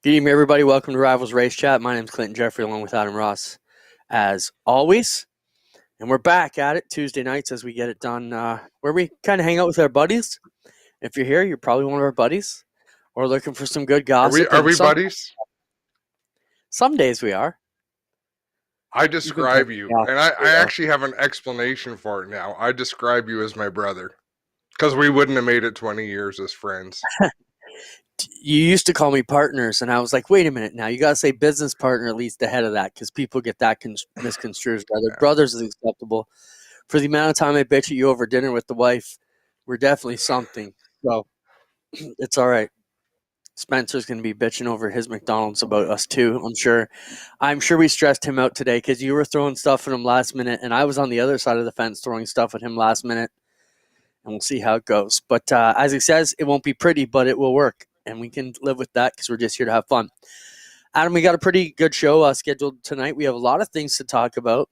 Good evening, everybody. Welcome to Rivalz Race Chat. My name is Clinton Geoffrey, along with Adam Ross, as always. And we're back at it Tuesday nights as we get it done, where we kind of hang out with our buddies. If you're here, you're probably one of our buddies, or looking for some good Are we gossip. are And we buddies? some days we are. I You've been describe picking you, me off. and I actually have an explanation for it now. I describe you as my brother because we wouldn't have made it 20 years as friends. You used to call me partners, and I was like, wait a minute now. You got to say business partner at least ahead of that because people get that misconstrued. Yeah. Brothers is acceptable. For the amount of time I bitch at you over dinner with the wife, we're definitely something. So it's all right. Spencer's going to be bitching over his McDonald's about us too. I'm sure we stressed him out today because you were throwing stuff at him last minute, and I was on the other side of the fence throwing stuff at him last minute, and we'll see how it goes. But as he says, it won't be pretty, but it will work, and we can live with that because we're just here to have fun. Adam, we got a pretty good show scheduled tonight. We have a lot of things to talk about.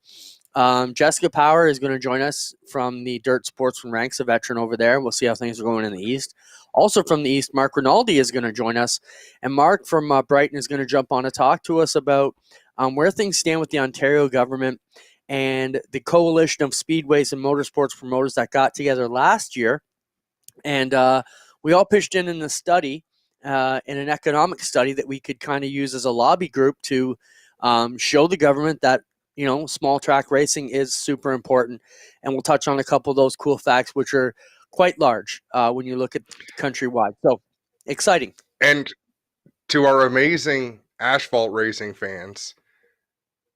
Jessica Power is going to join us from the Dirt Sportsman ranks, a veteran over there. We'll see how things are going in the East. Also from the East, Mark Rinaldi is going to join us. And Mark from Brighton is going to jump on to talk to us about where things stand with the Ontario government and the coalition of speedways and motorsports promoters that got together last year. And we all pitched in a study, in an economic study that we could kind of use as a lobby group to show the government that small track racing is super important. And we'll touch on a couple of those cool facts, which are quite large when you look at countrywide. So exciting. And to our amazing asphalt racing fans,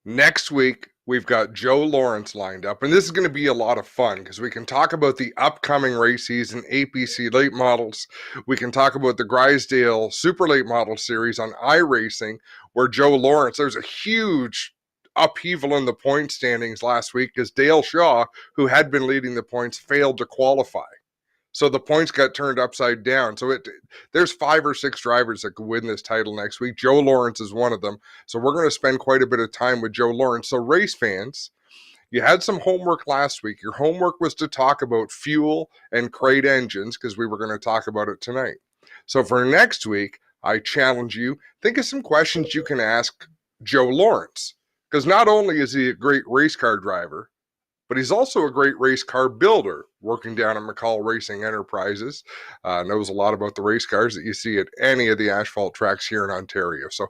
next week we've got Joe Lawrence lined up, and this is going to be a lot of fun because we can talk about the upcoming race season, APC late models. We can talk about the Grisdale Super Late Model Series on iRacing, where Joe Lawrence, there's a huge upheaval in the point standings last week because Dale Shaw, who had been leading the points, failed to qualify. So the points got turned upside down. So there's 5 or 6 drivers that could win this title next week. Joe Lawrence is one of them. So we're going to spend quite a bit of time with Joe Lawrence. So race fans, you had some homework last week. Your homework was to talk about fuel and crate engines because we were going to talk about it tonight. So for next week, I challenge you, think of some questions you can ask Joe Lawrence. Because not only is he a great race car driver, but he's also a great race car builder, working down at McCall Racing Enterprises. Knows a lot about the race cars that you see at any of the asphalt tracks here in Ontario. So,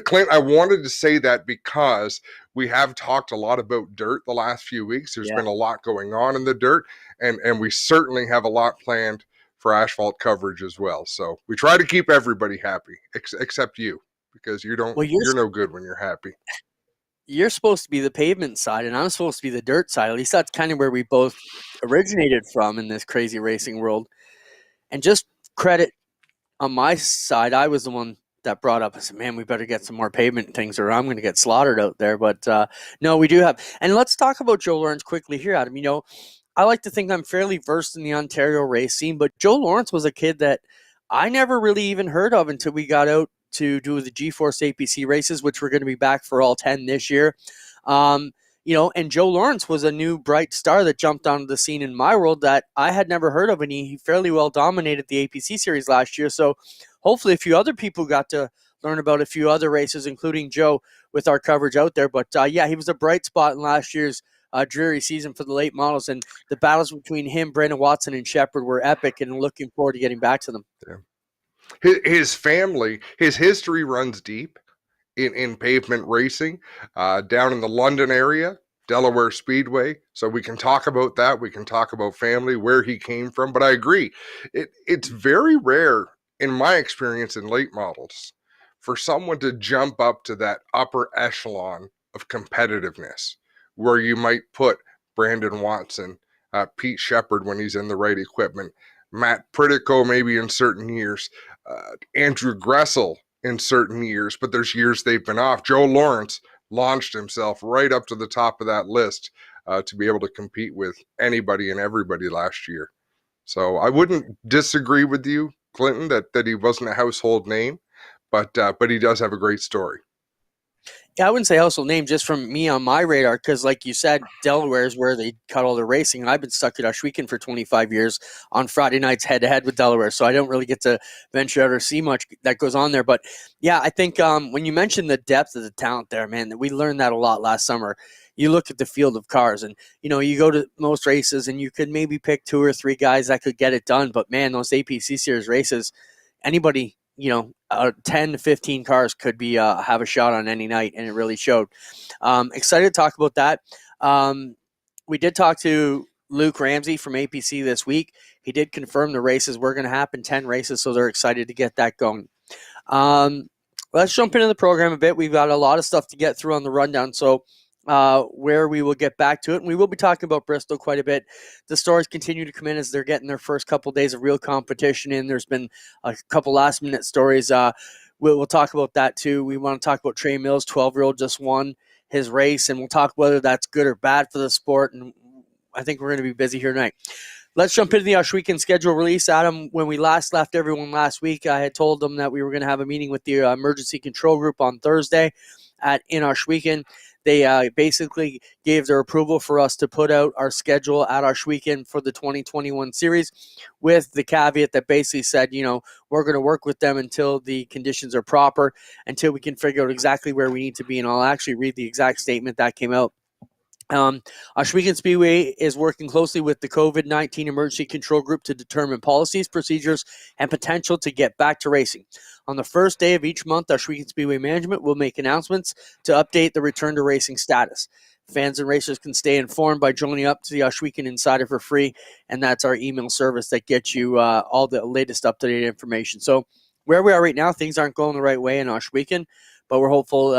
Clint, I wanted to say that because we have talked a lot about dirt the last few weeks. There's been a lot going on in the dirt, and we certainly have a lot planned for asphalt coverage as well. So we try to keep everybody happy, except you, because you're no good when you're happy. You're supposed to be the pavement side, and I'm supposed to be the dirt side. At least that's kind of where we both originated from in this crazy racing world. And just credit on my side, I was the one that brought up, I said, man, we better get some more pavement things or I'm going to get slaughtered out there. But no, we do have. And let's talk about Joe Lawrence quickly here, Adam. I like to think I'm fairly versed in the Ontario race scene, but Joe Lawrence was a kid that I never really even heard of until we got out to do the G-Force APC races, which we're going to be back for all 10 this year. And Joe Lawrence was a new bright star that jumped onto the scene in my world that I had never heard of, and he fairly well dominated the APC series last year. So hopefully a few other people got to learn about a few other races, including Joe, with our coverage out there. But he was a bright spot in last year's dreary season for the late models, and the battles between him, Brandon Watson, and Shepard were epic, and looking forward to getting back to them. Yeah. His family, his history runs deep in pavement racing, down in the London area, Delaware Speedway. So we can talk about that. We can talk about family, where he came from. But I agree, it's very rare in my experience in late models for someone to jump up to that upper echelon of competitiveness, where you might put Brandon Watson, Pete Shepard when he's in the right equipment, Matt Pritico maybe in certain years, Andrew Gressel in certain years, but there's years they've been off. Joe Lawrence launched himself right up to the top of that list to be able to compete with anybody and everybody last year. So I wouldn't disagree with you, Clinton, that he wasn't a household name, but he does have a great story. Yeah, I wouldn't say household name, just from me on my radar, because like you said, Delaware is where they cut all their racing. And I've been stuck at Oshweekend for 25 years on Friday nights head to head with Delaware, so I don't really get to venture out or see much that goes on there. But yeah, I think when you mentioned the depth of the talent there, man, we learned that a lot last summer. You look at the field of cars, and you go to most races, and you could maybe pick 2 or 3 guys that could get it done. But man, those APC Series races, anybody, 10 to 15 cars could be have a shot on any night, and it really showed. Excited to talk about that. We did talk to Luke Ramsey from APC this week. He did confirm the races were going to happen, 10 races, so they're excited to get that going. Let's jump into the program a bit. We've got a lot of stuff to get through on the rundown, so where we will get back to it. And we will be talking about Bristol quite a bit. The stories continue to come in as they're getting their first couple of days of real competition in. There's been a couple last-minute stories. We'll talk about that too. We want to talk about Trey Mills, 12-year-old, just won his race, and we'll talk whether that's good or bad for the sport. And I think we're going to be busy here tonight. Let's jump into the Oshweekend schedule release. Adam, when we last left everyone last week, I had told them that we were going to have a meeting with the emergency control group on Thursday in Oshweekend. They basically gave their approval for us to put out our schedule at Oshweekend for the 2021 series, with the caveat that basically said, we're going to work with them until the conditions are proper, until we can figure out exactly where we need to be. And I'll actually read the exact statement that came out. Oshweekend Speedway is working closely with the COVID-19 Emergency Control Group to determine policies, procedures, and potential to get back to racing. On the first day of each month, Oshweekend Speedway Management will make announcements to update the return to racing status. Fans and racers can stay informed by joining up to the Oshweekend Insider for free, and that's our email service that gets you all the latest up-to-date information. So where we are right now, things aren't going the right way in Oshweekend, but we're hopeful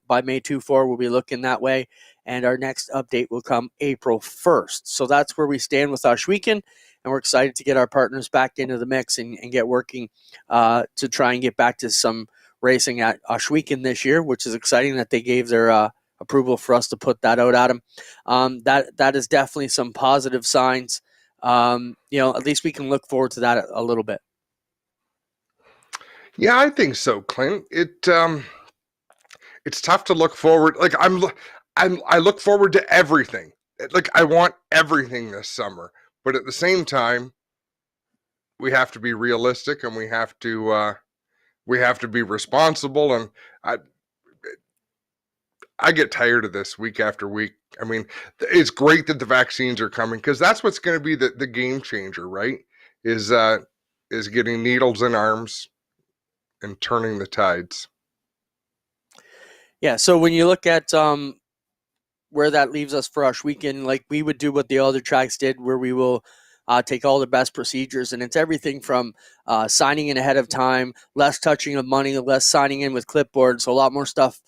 by May 2-4 we'll be looking that way. And our next update will come April 1st. So that's where we stand with Oshweekend, and we're excited to get our partners back into the mix and get working to try and get back to some racing at Oshweekend this year, which is exciting that they gave their approval for us to put that out, Adam. That is definitely some positive signs. At least we can look forward to that a little bit. Yeah, I think so, Clint. It's tough to look forward. Like I look forward to everything. Like I want everything this summer, but at the same time, we have to be realistic and we have to be responsible. And I get tired of this week after week. I mean, it's great that the vaccines are coming, because that's what's going to be the game changer, right? Is getting needles in arms and turning the tides. Yeah. So when you look at where that leaves us for Oshweekend, like we would do what the other tracks did, where we will take all the best procedures, and it's everything from signing in ahead of time, less touching of money, less signing in with clipboards, so a lot more stuff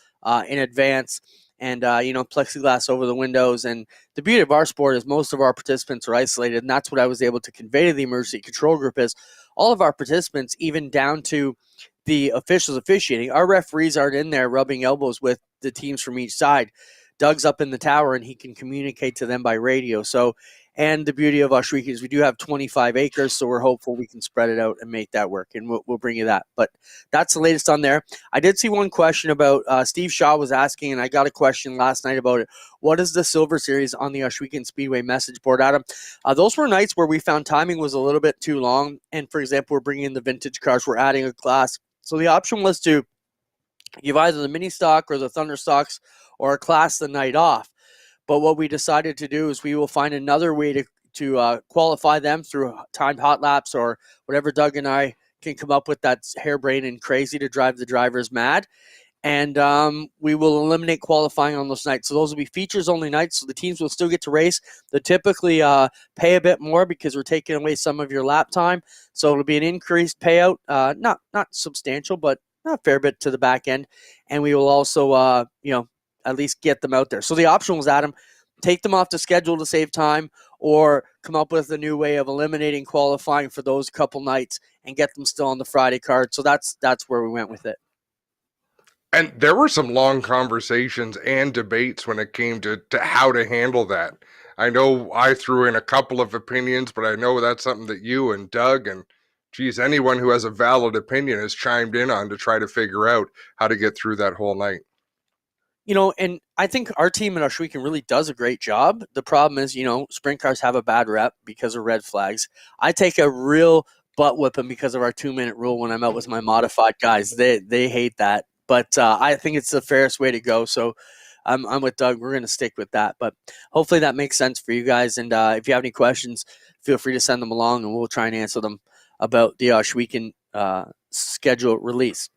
in advance, and plexiglass over the windows. And the beauty of our sport is most of our participants are isolated, and that's what I was able to convey to the emergency control group, is all of our participants, even down to the officials officiating, our referees aren't in there rubbing elbows with the teams from each side. Doug's up in the tower, and he can communicate to them by radio. So, and the beauty of Oshweekend is we do have 25 acres, so we're hopeful we can spread it out and make that work, and we'll bring you that. But that's the latest on there. I did see one question about Steve Shaw was asking, and I got a question last night about it. What is the Silver Series on the Oshweekend Speedway message board, Adam? Those were nights where we found timing was a little bit too long, and for example, we're bringing in the vintage cars, we're adding a class. So the option was to give either the mini stock or the Thunder stocks or a class the night off. But what we decided to do is we will find another way to qualify them through timed hot laps or whatever Doug and I can come up with that's harebrained and crazy to drive the drivers mad. And we will eliminate qualifying on those nights. So those will be features-only nights, so the teams will still get to race. They'll typically pay a bit more because we're taking away some of your lap time. So it'll be an increased payout, not substantial, but a fair bit to the back end. And we will also, at least get them out there. So the option was, Adam, take them off the schedule to save time, or come up with a new way of eliminating qualifying for those couple nights and get them still on the Friday card. So that's where we went with it. And there were some long conversations and debates when it came to how to handle that. I know I threw in a couple of opinions, but I know that's something that you and Doug and, geez, anyone who has a valid opinion has chimed in on to try to figure out how to get through that whole night. And I think our team at Oshweekon really does a great job. The problem is, sprint cars have a bad rep because of red flags. I take a real butt whipping because of our 2-minute rule when I'm out with my modified guys. They hate that, but I think it's the fairest way to go. So I'm with Doug. We're going to stick with that. But hopefully that makes sense for you guys. And if you have any questions, feel free to send them along, and we'll try and answer them about the Oshweekon schedule release.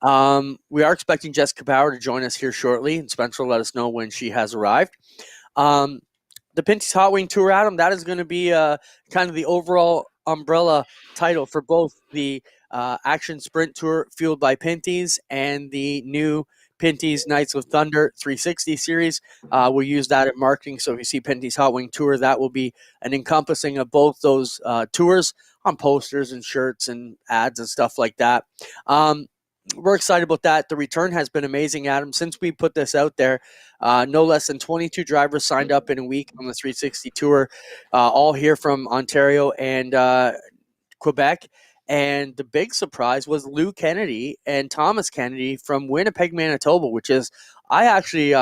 We are expecting Jessica Power to join us here shortly, and Spencer will let us know when she has arrived. The Pinty's Hot Wing Tour, Adam, that is going to be kind of the overall umbrella title for both the Action Sprint Tour fueled by Pinty's and the new Pinty's Knights of Thunder 360 series. We'll use that in marketing. So if you see Pinty's Hot Wing Tour, that will be an encompassing of both those tours on posters and shirts and ads and stuff like that. We're excited about that. The return has been amazing, Adam. Since we put this out there, no less than 22 drivers signed up in a week on the 360 Tour, all here from Ontario and Quebec. And the big surprise was Lou Kennedy and Thomas Kennedy from Winnipeg, Manitoba, which is, I actually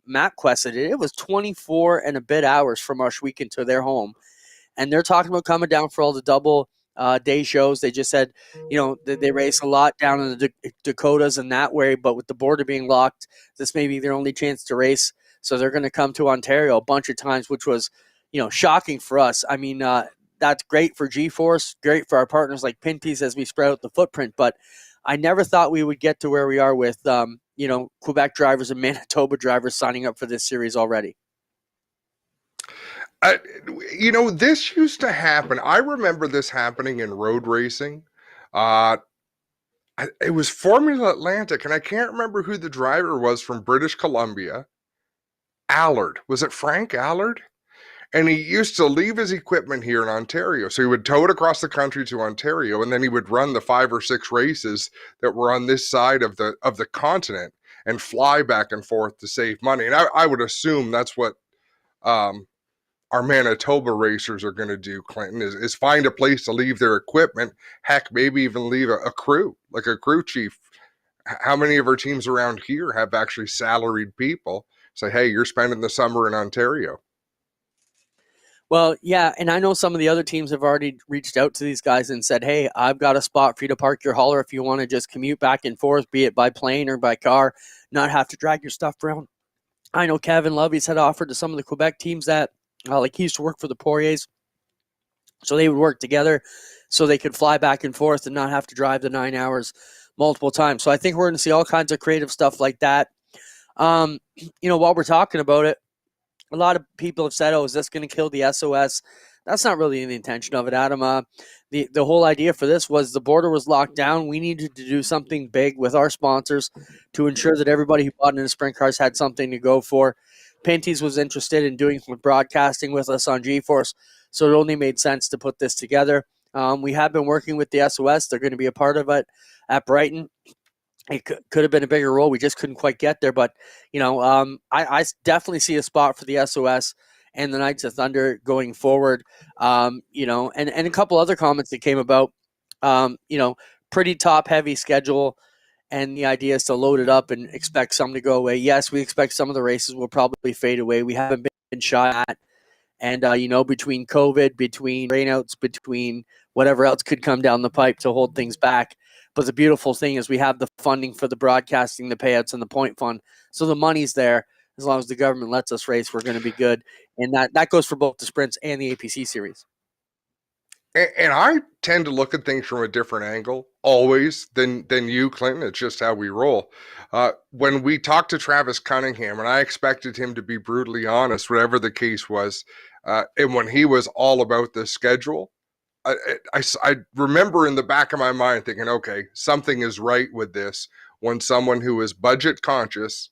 map quested it. It was 24 and a bit hours from Oshweekon to their home. And they're talking about coming down for all the double day shows. They just said, they race a lot down in the Dakotas and that way, but with the border being locked, this may be their only chance to race. So they're going to come to Ontario a bunch of times, which was, shocking for us. I mean, that's great for G-Force, great for our partners like Pinty's as we spread out the footprint, but I never thought we would get to where we are with, Quebec drivers and Manitoba drivers signing up for this series already. This used to happen. I remember this happening in road racing. It was Formula Atlantic, and I can't remember who the driver was from British Columbia. Allard. Was it Frank Allard? And he used to leave his equipment here in Ontario. So he would tow it across the country to Ontario, and then he would run the 5 or 6 races that were on this side of the continent and fly back and forth to save money. And I would assume that's what our Manitoba racers are going to do, Clinton, is find a place to leave their equipment. Heck, maybe even leave a crew, like a crew chief. How many of our teams around here have actually salaried people say, hey, you're spending the summer in Ontario? Well, yeah, and I know some of the other teams have already reached out to these guys and said, hey, I've got a spot for you to park your hauler if you want to just commute back and forth, be it by plane or by car, not have to drag your stuff around. I know Kevin Lovey's had offered to some of the Quebec teams that, like he used to work for the Poiriers, so they would work together so they could fly back and forth and not have to drive the 9 hours multiple times. So I think we're going to see all kinds of creative stuff like that. While we're talking about it, a lot of people have said, oh, is this going to kill the SOS? That's not really the intention of it, Adam. The whole idea for this was the border was locked down. We needed to do something big with our sponsors to ensure that everybody who bought into sprint cars had something to go for. Pinty's was interested in doing some broadcasting with us on G-Force, so it only made sense to put this together. We have been working with the SOS. They're going to be a part of it at Brighton. It could have been a bigger role. We just couldn't quite get there. But, I definitely see a spot for the SOS and the Knights of Thunder going forward. And a couple other comments that came about, pretty top-heavy schedule, and the idea is to load it up and expect some to go away. Yes, we expect some of the races will probably fade away. We haven't been shy at. And, between COVID, between rainouts, between whatever else could come down the pipe to hold things back. But the beautiful thing is we have the funding for the broadcasting, the payouts, and the point fund. So the money's there. As long as the government lets us race, we're going to be good. And that goes for both the sprints and the APC series. And I tend to look at things from a different angle always than you, Clinton. It's just how we roll. When we talked to Travis Cunningham, and I expected him to be brutally honest, whatever the case was, and when he was all about the schedule, I remember in the back of my mind thinking, okay, something is right with this when someone who is budget conscious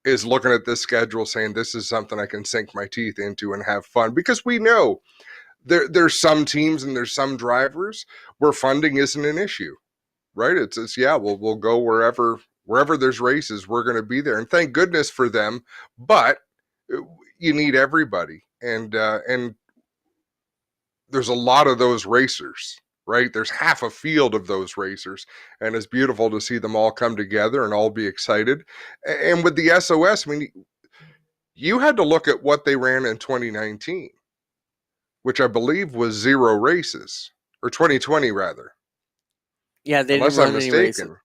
is looking at this schedule saying this is something I can sink my teeth into and have fun. Because we know there's some teams and there's some drivers where funding isn't an issue, right? It's we'll go wherever there's races, we're going to be there. And thank goodness for them, but you need everybody. And there's a lot of those racers, right? There's half a field of those racers, and it's beautiful to see them all come together and all be excited. And with the SOS, I mean, you had to look at what they ran in 2019, which I believe was 0 races, or 2020 rather, Yeah, they didn't unless I'm run any races. mistaken.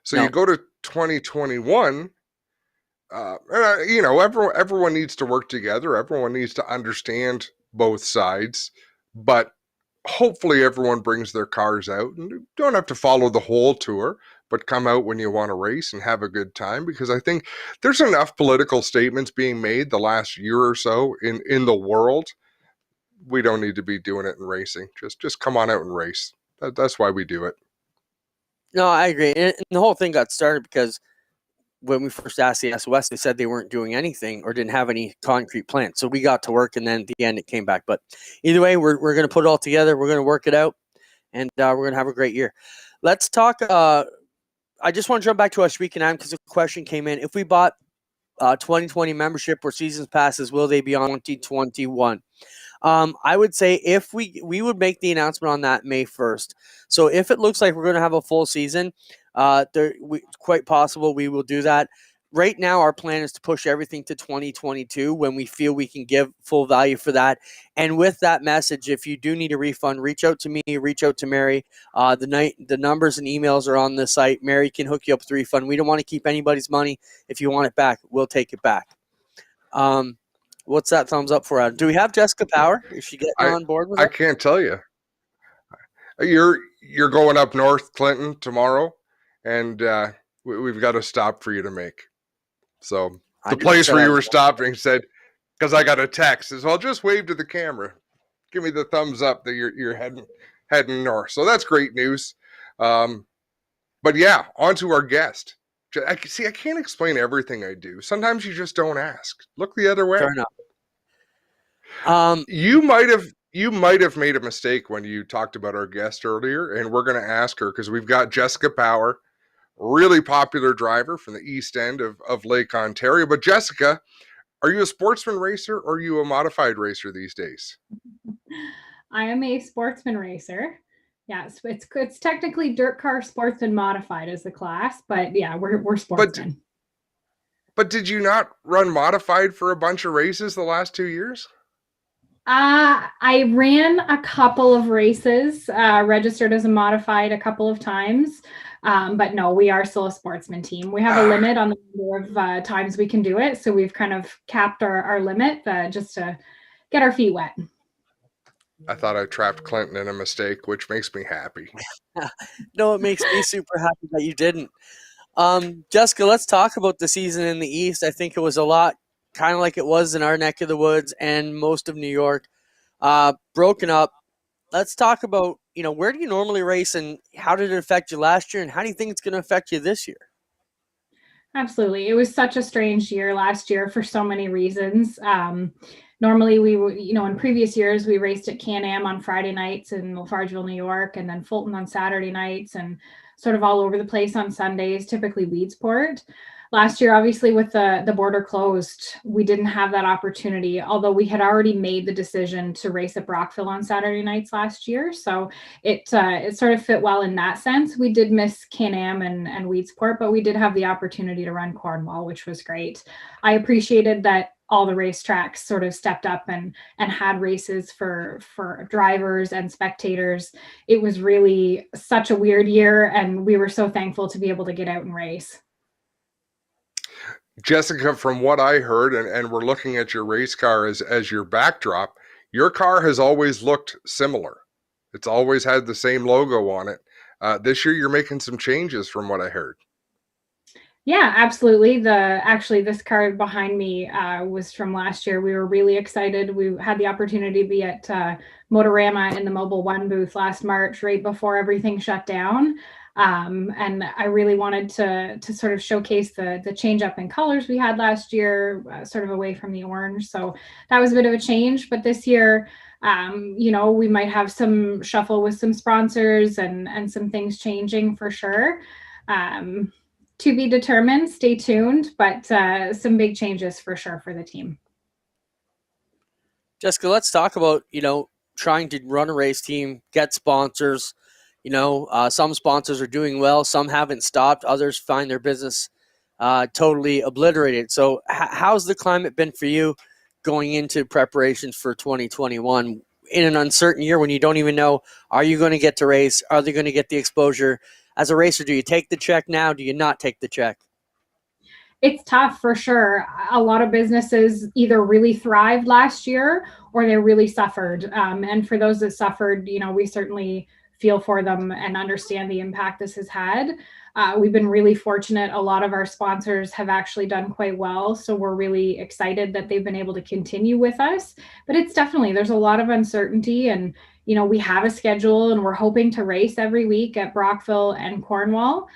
So No. you go to 2021, everyone needs to work together. Everyone needs to understand both sides, but hopefully everyone brings their cars out, and you don't have to follow the whole tour, but come out when you want to race and have a good time, because I think there's enough political statements being made the last year or so in the world. We don't need to be doing it in racing. Just come on out and race. That's why we do it. No, I agree. And the whole thing got started because when we first asked the SOS, they said they weren't doing anything or didn't have any concrete plans. So we got to work, and then at the end it came back. But either way, we're going to put it all together. We're going to work it out, and we're going to have a great year. Let's talk. I just want to jump back to us weekend because the question came in. If we bought 2020 membership or seasons passes, will they be on 2021? I would say if we would make the announcement on that May 1st. So if it looks like we're going to have a full season, quite possible we will do that. Right now, our plan is to push everything to 2022 when we feel we can give full value for that. And with that message, if you do need a refund, reach out to me, reach out to Mary. The numbers and emails are on the site. Mary can hook you up with the refund. We don't want to keep anybody's money. If you want it back, we'll take it back. What's that thumbs up for? Do we have Jessica Power? Is she getting on board with I it? can't tell you. You're going up north, Clinton, tomorrow, and we've got a stop for you to make. So the place where you were stopping said, because I got a text, says, "Well, just wave to the camera, give me the thumbs up that you're heading north." So that's great news. But yeah, on to our guest. I can't explain everything I do. Sometimes you just don't ask. Look the other way. Fair enough. You might have made a mistake when you talked about our guest earlier, and we're going to ask her because we've got Jessica Power, really popular driver from the east end of Lake Ontario. But Jessica, are you a sportsman racer or are you a modified racer these days? I am a sportsman racer. Yes, it's technically dirt car sportsman modified as the class, but yeah, we're sportsmen. But did you not run modified for a bunch of races the last 2 years? I ran a couple of races, registered as a modified a couple of times. But no, we are still a sportsman team. We have a limit on the number of times we can do it. So we've kind of capped our limit just to get our feet wet. I thought I trapped Clinton in a mistake, which makes me happy. No, it makes me super happy that you didn't. Jessica, let's talk about the season in the East. I think it was a lot kind of like it was in our neck of the woods and most of New York, broken up. Let's talk about, where do you normally race and how did it affect you last year and how do you think it's going to affect you this year? Absolutely. It was such a strange year last year for so many reasons. Normally we were, in previous years, we raced at Can-Am on Friday nights in Lafargeville, New York, and then Fulton on Saturday nights and sort of all over the place on Sundays, typically Weedsport. Last year, obviously, with the border closed, we didn't have that opportunity, although we had already made the decision to race at Brockville on Saturday nights last year. So it sort of fit well in that sense. We did miss Can-Am and Weedsport, but we did have the opportunity to run Cornwall, which was great. I appreciated that all the racetracks sort of stepped up and had races for drivers and spectators. It was really such a weird year, and we were so thankful to be able to get out and race. Jessica, from what I heard, and we're looking at your race car as your backdrop, your car has always looked similar. It's always had the same logo on it. This year, you're making some changes from what I heard. Yeah, absolutely. This car behind me was from last year. We were really excited. We had the opportunity to be at Motorama in the Mobile One booth last March, right before everything shut down. And I really wanted to sort of showcase the change up in colors we had last year, sort of away from the orange. So that was a bit of a change. But this year, we might have some shuffle with some sponsors and some things changing for sure. To be determined, stay tuned, but some big changes for sure for the team. Jessica, let's talk about, trying to run a race team, get sponsors. Some sponsors are doing well, some haven't stopped, others find their business totally obliterated. So how's the climate been for you going into preparations for 2021 in an uncertain year when you don't even know, are you going to get to race? Are they going to get the exposure? As a racer, do you take the check now? Do you not take the check? It's tough for sure. A lot of businesses either really thrived last year or they really suffered. And for those that suffered, we certainly feel for them and understand the impact this has had. We've been really fortunate. A lot of our sponsors have actually done quite well. So we're really excited that they've been able to continue with us. But it's definitely, there's a lot of uncertainty, and we have a schedule and we're hoping to race every week at Brockville and Cornwall.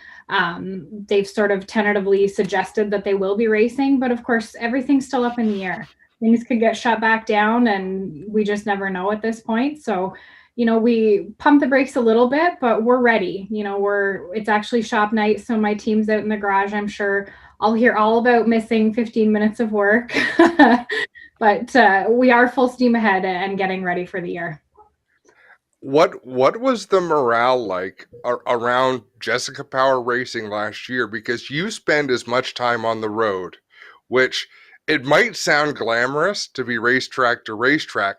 They've sort of tentatively suggested that they will be racing, but of course, everything's still up in the air. Things could get shut back down and we just never know at this point. So, we pump the brakes a little bit, but we're ready. It's actually shop night. So my team's out in the garage. I'm sure I'll hear all about missing 15 minutes of work, but we are full steam ahead and getting ready for the year. What was the morale like around Jessica Power Racing last year? Because you spend as much time on the road, which it might sound glamorous to be racetrack to racetrack,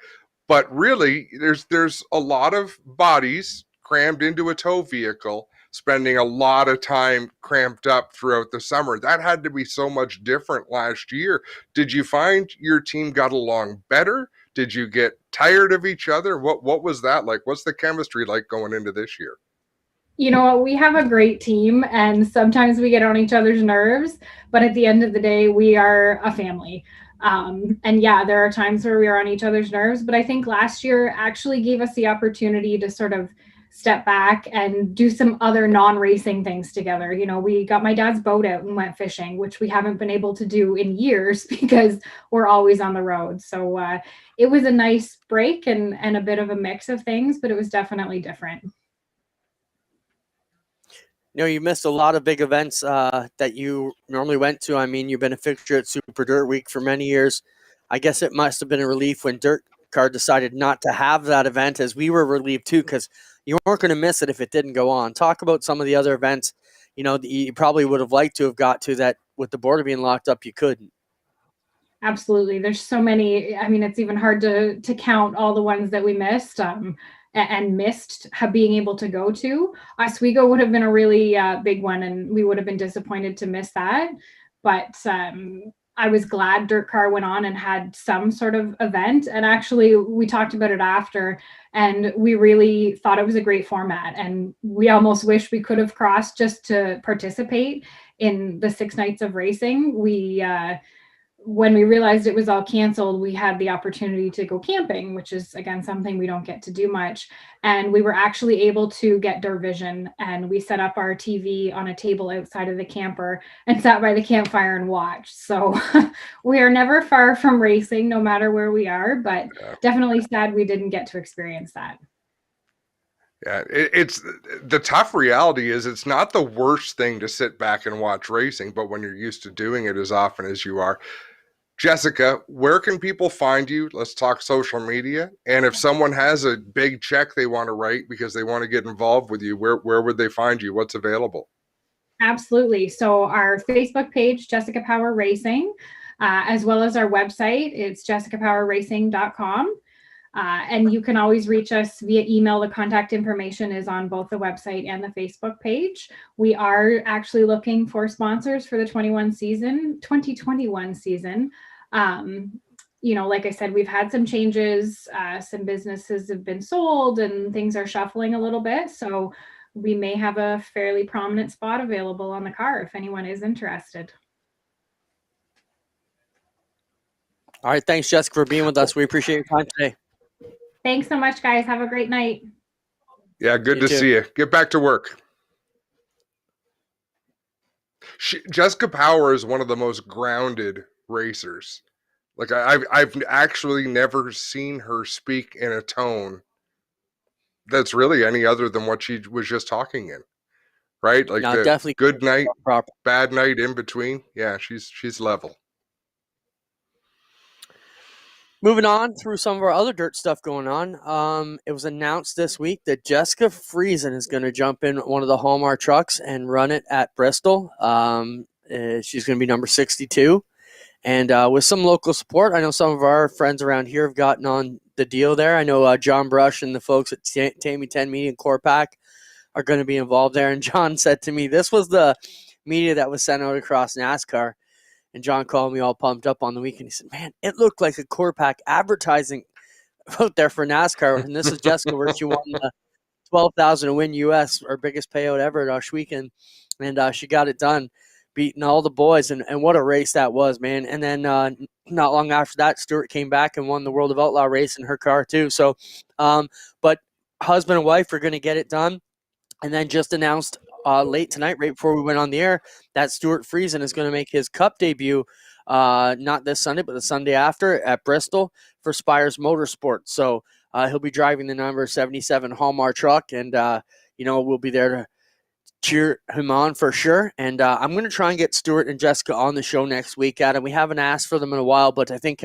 but really there's a lot of bodies crammed into a tow vehicle, spending a lot of time cramped up throughout the summer. That had to be so much different last year. Did you find your team got along better? Did you get tired of each other? What was that like? What's the chemistry like going into this year? We have a great team and sometimes we get on each other's nerves, but at the end of the day, we are a family. And yeah, there are times where we are on each other's nerves, but I think last year actually gave us the opportunity to sort of step back and do some other non-racing things together. We got my dad's boat out and went fishing, which we haven't been able to do in years because we're always on the road. So it was a nice break and a bit of a mix of things, but it was definitely different. You missed a lot of big events that you normally went to. I mean, you've been a fixture at Super Dirt Week for many years. I guess it must have been a relief when Dirt Car decided not to have that event, as we were relieved too, because you weren't going to miss it if it didn't go on. Talk about some of the other events, that you probably would have liked to have got to, that with the border being locked up, you couldn't. Absolutely. There's so many. I mean, it's even hard to count all the ones that we missed. And missed being able to go to. Oswego would have been a really big one, and we would have been disappointed to miss that. But I was glad Dirt Car went on and had some sort of event. And actually, we talked about it after, and we really thought it was a great format. And we almost wish we could have crossed just to participate in the 6 nights of racing. When we realized it was all canceled, we had the opportunity to go camping, which is, again, something we don't get to do much. And we were actually able to get Dervision, and we set up our TV on a table outside of the camper and sat by the campfire and watched. So we are never far from racing, no matter where we are, but definitely sad we didn't get to experience that. Yeah, it's the tough reality is it's not the worst thing to sit back and watch racing, but when you're used to doing it as often as you are. Jessica, where can people find you? Let's talk social media. And if someone has a big check they want to write because they want to get involved with you, where would they find you? What's available? Absolutely. So our Facebook page, Jessica Power Racing, as well as our website, it's jessicapowerracing.com. And you can always reach us via email. The contact information is on both the website and the Facebook page. We are actually looking for sponsors for the 2021 season. Like I said, we've had some changes. Some businesses have been sold and things are shuffling a little bit. So we may have a fairly prominent spot available on the car if anyone is interested. All right. Thanks, Jessica, for being with us. We appreciate your time today. Thanks so much, guys. Have a great night. Yeah, good to see you. Get back to work. Jessica Power is one of the most grounded racers. Like I've actually never seen her speak in a tone that's really any other than what she was just talking in. Right? Like the definitely good night, bad night in between. Yeah, she's level. Moving on through some of our other dirt stuff going on. It was announced this week that Jessica Friesen is going to jump in one of the Hallmark trucks and run it at Bristol. She's going to be number 62. And with some local support, I know some of our friends around here have gotten on the deal there. I know John Brush and the folks at Tammy 10 Media and Corpac are going to be involved there. And John said to me, this was the media that was sent out across NASCAR. And John called me all pumped up on the weekend. He said, man, it looked like a Corpac advertising out there for NASCAR. And this is Jessica where she won the $12,000 to win US, our biggest payout ever at Ush Weekend. And she got it done, beating all the boys. And what a race that was, man. And then not long after that, Stewart came back and won the World of Outlaw race in her car too. So, but husband and wife are going to get it done. And then just announced late tonight, right before we went on the air, that Stuart Friesen is going to make his Cup debut, not this Sunday, but the Sunday after at Bristol for Spires Motorsports. So he'll be driving the number 77 Hallmark truck, and we'll be there to cheer him on for sure. And I'm going to try and get Stuart and Jessica on the show next week, Adam. We haven't asked for them in a while, but I think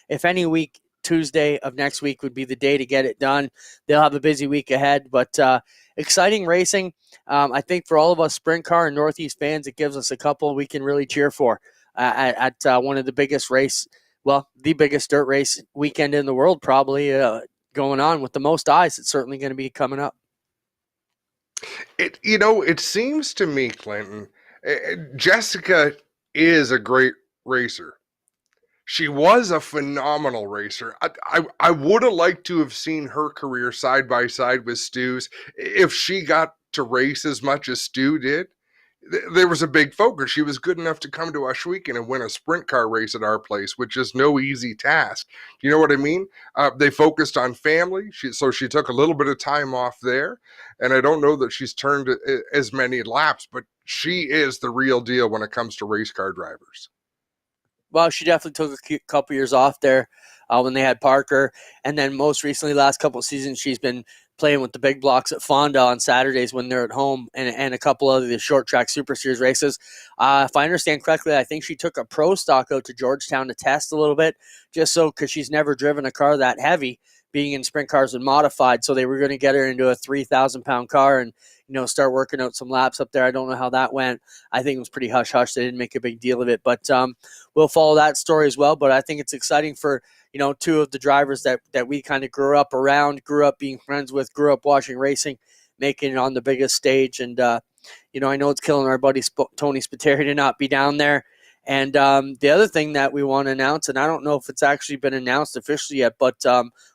if any week, Tuesday of next week would be the day to get it done. They'll have a busy week ahead, but exciting racing. I think for all of us sprint car and Northeast fans, it gives us a couple we can really cheer for at one of the biggest the biggest dirt race weekend in the world, probably going on with the most eyes. It's certainly going to be coming up. It seems to me, Clinton, Jessica is a great racer. She was a phenomenal racer. I would have liked to have seen her career side by side with Stu's. If she got to race as much as Stu did, there was a big focus. She was good enough to come to Ush Weekend and win a sprint car race at our place, which is no easy task. You know what I mean? They focused on family, so she took a little bit of time off there. And I don't know that she's turned as many laps, but she is the real deal when it comes to race car drivers. Well, she definitely took a couple years off there when they had Parker. And then most recently, last couple of seasons, she's been playing with the big blocks at Fonda on Saturdays when they're at home, and a couple of the short track Super Series races. If I understand correctly, I think she took a pro stock out to Georgetown to test a little bit, just so because she's never driven a car that heavy, being in sprint cars and modified. So they were going to get her into a 3,000-pound car and start working out some laps up there. I don't know how that went. I think it was pretty hush-hush. They didn't make a big deal of it. But we'll follow that story as well. But I think it's exciting for, two of the drivers that we kind of grew up around, grew up being friends with, grew up watching racing, making it on the biggest stage. And, I know it's killing our buddy Tony Spiteri to not be down there. And the other thing that we want to announce, and I don't know if it's actually been announced officially yet, but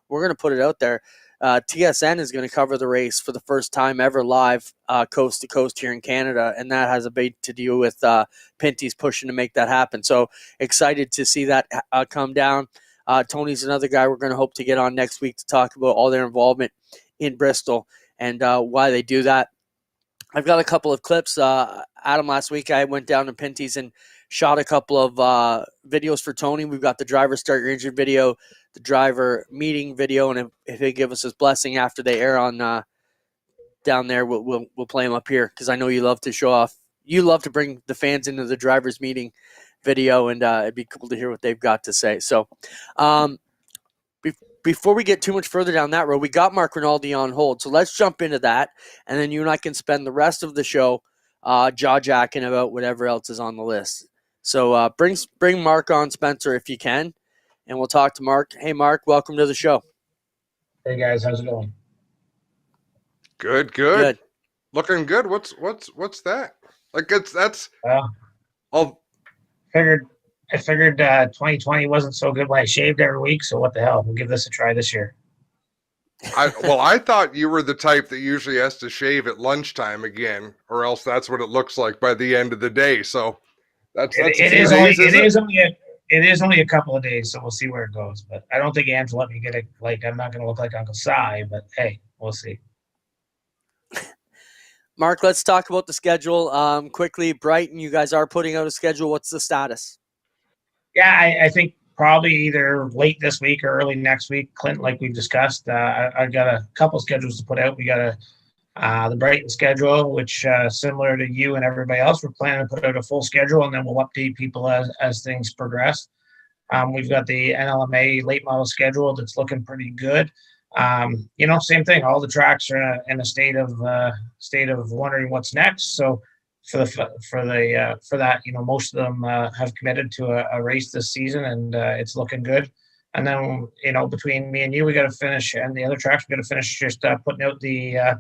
we're going to put it out there. TSN is going to cover the race for the first time ever live coast to coast here in Canada, and that has a bit to do with Pinty's pushing to make that happen. So excited to see that come down. Tony's another guy we're going to hope to get on next week to talk about all their involvement in Bristol and why they do that. I've got a couple of clips. Adam, last week I went down to Pinty's and shot a couple of videos for Tony. We've got the driver start your engine video, the driver meeting video, and if they give us his blessing after they air on down there, we'll play them up here because I know you love to show off. You love to bring the fans into the drivers meeting video, and it'd be cool to hear what they've got to say. So before we get too much further down that road, we got Mark Rinaldi on hold. So let's jump into that, and then you and I can spend the rest of the show jaw-jacking about whatever else is on the list. So bring Mark on, Spencer, if you can, and we'll talk to Mark. Hey, Mark, welcome to the show. Hey, guys. How's it going? Good. Looking good. What's that? Like that's all. I figured 2020 wasn't so good when I shaved every week, so what the hell? We'll give this a try this year. I thought you were the type that usually has to shave at lunchtime again, or else that's what it looks like by the end of the day. So it is only a couple of days, so we'll see where it goes. But I don't think Ange will let me get it. Like, I'm not going to look like Uncle Si, but hey, we'll see. Mark, let's talk about the schedule quickly. Brighton, you guys are putting out a schedule. What's the status? Yeah, I think probably either late this week or early next week, Clint, like we've discussed. I've got a couple schedules to put out. We got the Brighton schedule, which similar to you and everybody else, we're planning to put out a full schedule, and then we'll update people as things progress. We've got the NLMA late model schedule that's looking pretty good. Same thing. All the tracks are in a state of wondering what's next. So for that, most of them have committed to a race this season, and it's looking good. And then, between me and you, we got to finish, and the other tracks, we got to finish just putting out the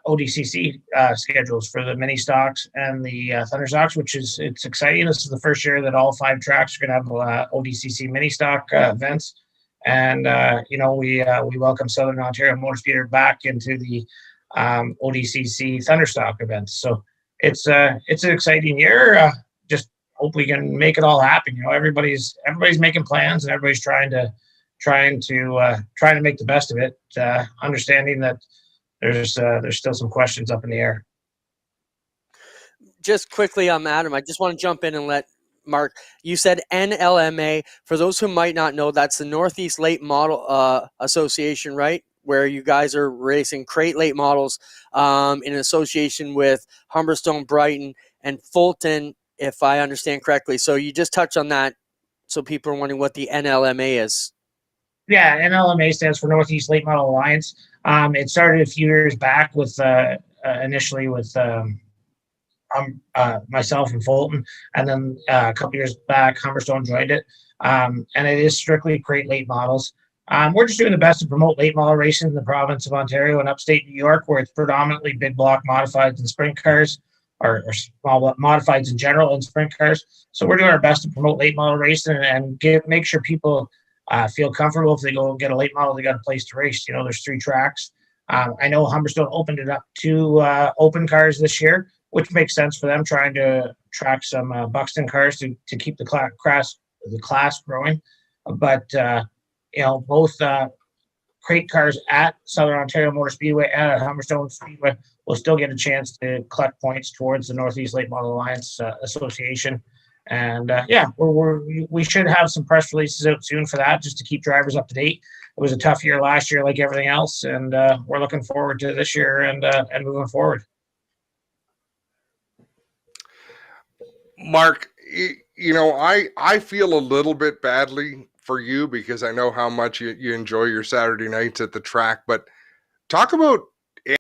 ODCC schedules for the mini stocks and the thunder stocks, it's exciting. This is the first year that all 5 tracks are going to have ODCC mini stock events. And, we welcome Southern Ontario Motor Speeder back into the ODCC Thunderstock events. So it's an exciting year. Just hope we can make it all happen. Everybody's making plans, and everybody's trying to make the best of it. Understanding that there's still some questions up in the air. Just quickly, Adam, I just want to jump in and let Mark, you said NLMA. For those who might not know, that's the Northeast Late Model Association, right? Where you guys are racing crate late models in association with Humberstone, Brighton, and Fulton, if I understand correctly. So you just touched on that, so people are wondering what the NLMA is. Yeah, NLMA stands for Northeast Late Model Alliance. It started a few years back with initially with myself and Fulton, and then a couple years back, Humberstone joined it. And it is strictly crate late models. We're just doing the best to promote late model racing in the province of Ontario and upstate New York, where it's predominantly big block modifieds and sprint cars, or small block modifieds in general and sprint cars. So we're doing our best to promote late model racing and make sure people feel comfortable. If they go get a late model, they got a place to race. There's 3 tracks. I know Humberstone opened it up to open cars this year, which makes sense for them, trying to track some Buxton cars to keep the class growing. But both crate cars at Southern Ontario Motor Speedway and at Humberstone Speedway will still get a chance to collect points towards the Northeast Late Model Alliance Association. And we should have some press releases out soon for that, just to keep drivers up to date. It was a tough year last year, like everything else, and we're looking forward to this year and moving forward. Mark, I feel a little bit badly for you because I know how much you enjoy your Saturday nights at the track. But talk about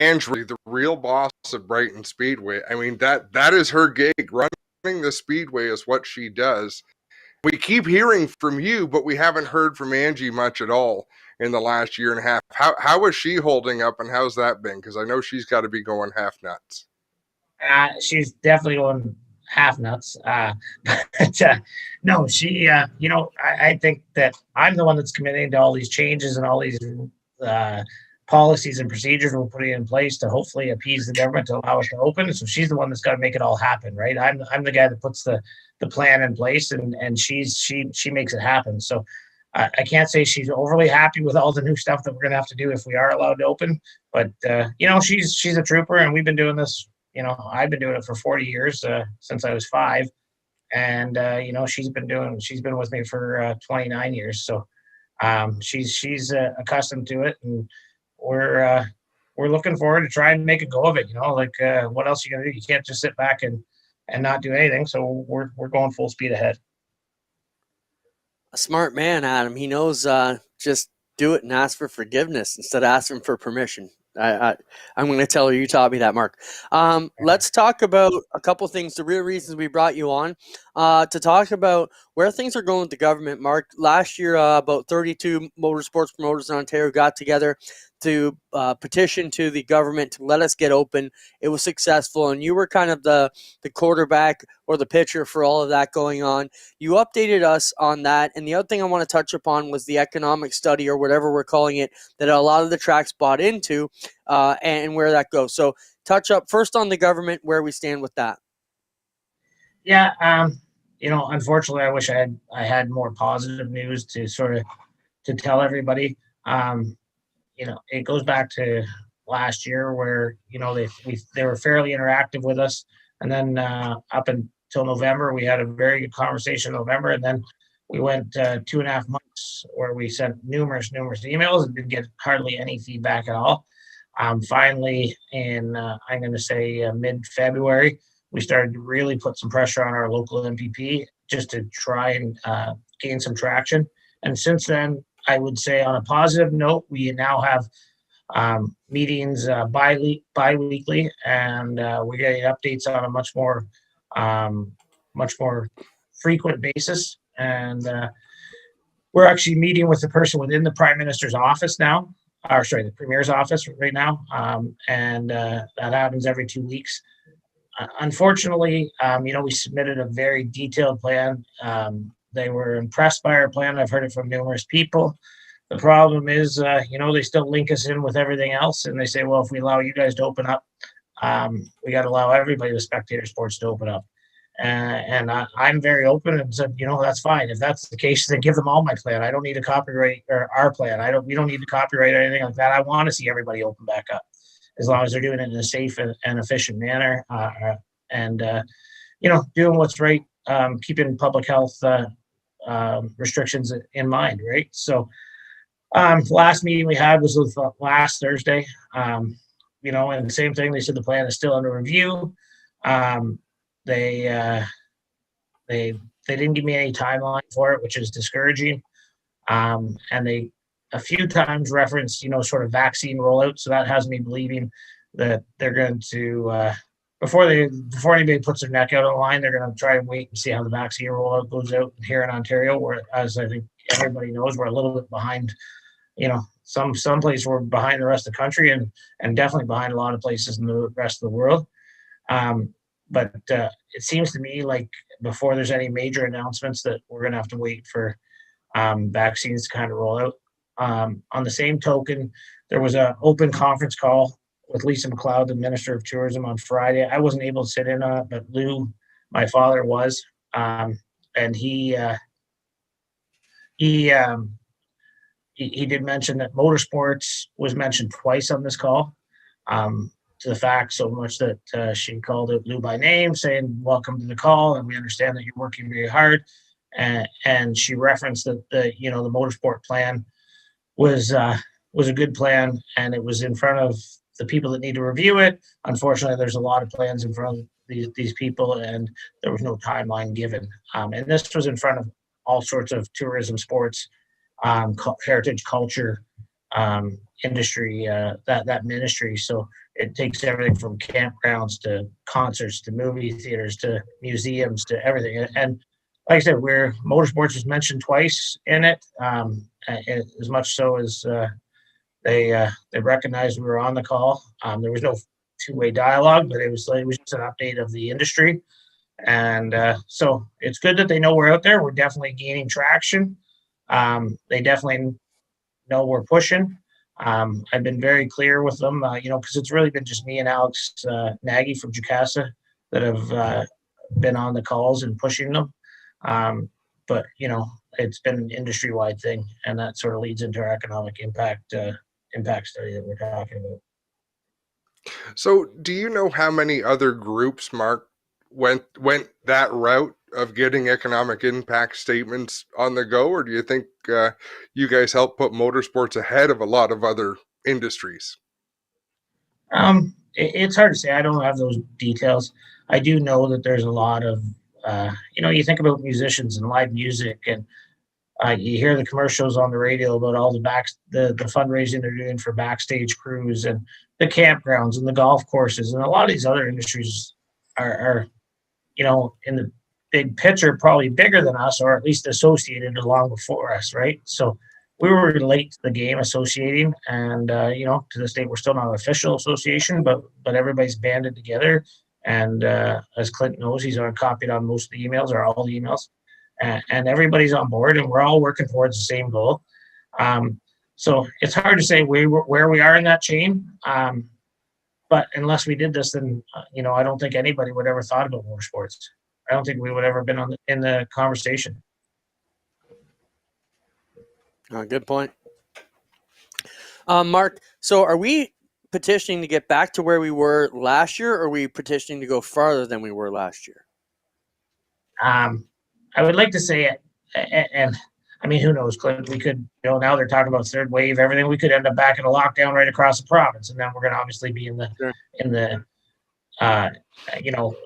Andrew, the real boss of Brighton Speedway. I mean, that is her gig. Running the Speedway is what she does. We keep hearing from you, but we haven't heard from Angie much at all in the last year and a half. How is she holding up, and how's that been? Because I know she's got to be going half nuts. She's definitely going half nuts. No, she, I think that I'm the one that's committing to all these changes and all these policies and procedures we're putting in place to hopefully appease the government to allow us to open. So she's the one that's got to make it all happen, right? I'm the guy that puts the plan in place, and she makes it happen. So I can't say she's overly happy with all the new stuff that we're going to have to do if we are allowed to open, but she's a trooper, and we've been doing this. I've been doing it for 40 years since I was 5, and she's been with me for 29 years. So she's accustomed to it, and we're looking forward to try and make a go of it. What else are you gonna do? You can't just sit back and not do anything. So we're going full speed ahead. A smart man, Adam. He knows just do it and ask for forgiveness instead of asking for permission. I'm going to tell her you taught me that, Mark. Let's talk about a couple things, the real reasons we brought you on, to talk about where things are going with the government, Mark. Last year, about 32 motorsports promoters in Ontario got together to petition to the government to let us get open. It was successful, and you were kind of the quarterback or the pitcher for all of that going on. You updated us on that, and the other thing I want to touch upon was the economic study, or whatever we're calling it, that a lot of the tracks bought into, and where that goes. So touch up first on the government, where we stand with that. Yeah, unfortunately, I wish I had more positive news to tell everybody. It goes back to last year where, they were fairly interactive with us. And then up until November, we had a very good conversation in November. And then we went 2.5 months where we sent numerous emails and didn't get hardly any feedback at all. Finally, in, I'm going to say mid-February, we started to really put some pressure on our local MPP just to try and gain some traction. And since then, I would say on a positive note, we now have meetings bi-weekly, and we're getting updates on a much more frequent basis. And we're actually meeting with the person within the Prime Minister's office now, or sorry, the Premier's office right now, and that happens every 2 weeks. Unfortunately, we submitted a very detailed plan. They were impressed by our plan. I've heard it from numerous people. The problem is, they still link us in with everything else, and they say, well, if we allow you guys to open up, we got to allow everybody with spectator sports to open up. And I'm very open and said, that's fine. If that's the case, then give them all my plan. I don't need to copyright or our plan. We don't need to copyright or anything like that. I want to see everybody open back up, as long as they're doing it in a safe and efficient manner, and doing what's right, keeping public health restrictions in mind, right? So last meeting we had was with last Thursday, and the same thing. They said the plan is still under review. They didn't give me any timeline for it, which is discouraging. And they a few times referenced, sort of vaccine rollout. So that has me believing that they're going to, before anybody puts their neck out on the line, they're going to try and wait and see how the vaccine rollout goes out here in Ontario, where, as I think everybody knows, we're a little bit behind. Some places we're behind the rest of the country, and definitely behind a lot of places in the rest of the world. But it seems to me like before there's any major announcements that we're going to have to wait for vaccines to kind of roll out. On the same token, there was an open conference call with Lisa McLeod, the Minister of Tourism, on Friday. I wasn't able to sit in on it, but Lou, my father, was. And he did mention that motorsports was mentioned twice on this call. To the fact so much that she called out Lou by name, saying, welcome to the call, and we understand that you're working very hard. And she referenced that the motorsport plan was a good plan, and it was in front of the people that need to review it. Unfortunately, there's a lot of plans in front of these people, and there was no timeline given. And this was in front of all sorts of tourism, sports, heritage, culture, industry, that ministry. So it takes everything from campgrounds to concerts to movie theaters to museums to everything. And like I said, motorsports was mentioned twice in it, as much so as they recognized we were on the call. There was no two-way dialogue, but it was just an update of the industry. And so it's good that they know we're out there. We're definitely gaining traction. They definitely know we're pushing. I've been very clear with them, because it's really been just me and Alex Nagy from Jacasa that have been on the calls and pushing them. But it's been an industry-wide thing, and that sort of leads into our economic impact study that we're talking about. So, do you know how many other groups, Mark, went that route of getting economic impact statements on the go, or do you think you guys help put motorsports ahead of a lot of other industries? It's hard to say. I don't have those details. I do know that there's a lot of, you think about musicians and live music, and you hear the commercials on the radio about all the fundraising they're doing for backstage crews and the campgrounds and the golf courses, and a lot of these other industries are in the big picture probably bigger than us, or at least associated long before us, right? So we were late to the game associating, and to this date we're still not an official association, but everybody's banded together. And as Clint knows, he's copied on most of the emails, or all the emails, and everybody's on board, and we're all working towards the same goal. So it's hard to say where we are in that chain. But unless we did this, then I don't think anybody would ever thought about motorsports. I don't think we would ever been in the conversation. Good point. Mark, so are we petitioning to get back to where we were last year, or are we petitioning to go farther than we were last year? I would like to say it, and I mean, who knows, Clint? We could, now they're talking about third wave, everything. We could end up back in a lockdown right across the province, and then we're going to obviously be in the